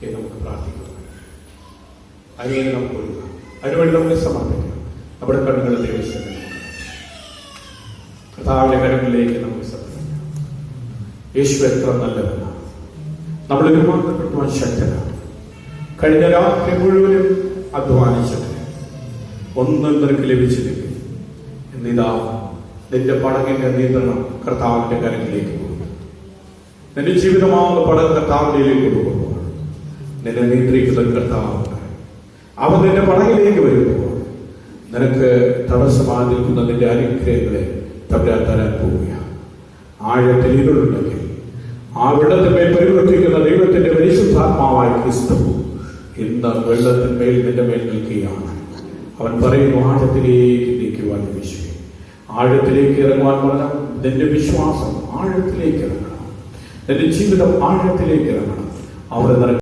എന്ന് നമുക്ക് പ്രാർത്ഥിക്കാം. അതിനെ നമുക്ക് കൊടുക്കാം. അതിനുവേണ്ടി നമുക്ക് സമർപ്പിക്കാം. നമ്മുടെ കണ്ണുകൾ ദൈവം കർത്താവിന്റെ കരങ്ങളിലേക്ക് നമുക്ക് സമർപ്പിക്കാം. യേശു എത്ര നല്ലവനാണ്. നമ്മൾ ഒരുമാത്രപ്പെടുത്തുവാൻ ശക്തനാണ്. കഴിഞ്ഞ രാത്രി മുഴുവനും അധ്വാനിച്ചത് ഒന്നും നിനക്ക് ലഭിച്ചില്ലെങ്കിൽ എന്നിതാ നിന്റെ പടകിന്റെ നിയന്ത്രണം കർത്താവിന്റെ കരങ്ങളിലേക്ക് കൊടുക്കും. നിന്റെ ജീവിതമാവുന്ന പടം കർത്താവിലേക്ക് കൊടുക്കുമ്പോൾ നിന്നെ നിയന്ത്രിക്കുന്ന കർത്താവുണ്ട്. അവൻ നിന്റെ പടകിലേക്ക് വരുമ്പോൾ നിനക്ക് തടസ്സമായി നിൽക്കുന്ന നിന്റെ അനുഗ്രഹങ്ങളെ തരാൻ പോവുകയാണ്. ആഴത്തിൽ ഇരുളുണ്ടെങ്കിൽ ആ വെള്ളത്തിന്മേൽ പരിവർത്തിക്കുന്ന ദൈവത്തിന്റെ പരിശുദ്ധാത്മാവായ ക്രിസ്തു ഇന്ന് വെള്ളത്തിന്മേൽ നിന്റെ മേൽ നിൽക്കുകയാണ്. അവൻ പറയുന്നു, ആഴത്തിലേക്ക് നീക്കുവാൻ വിശ്വസിക്കും. ആഴത്തിലേക്ക് ഇറങ്ങുവാൻ പറഞ്ഞാൽ നിന്റെ വിശ്വാസം ആഴത്തിലേക്ക് ഇറങ്ങണം. നിന്റെ ജീവിതം ആഴത്തിലേക്ക് ഇറങ്ങണം. അവിടെ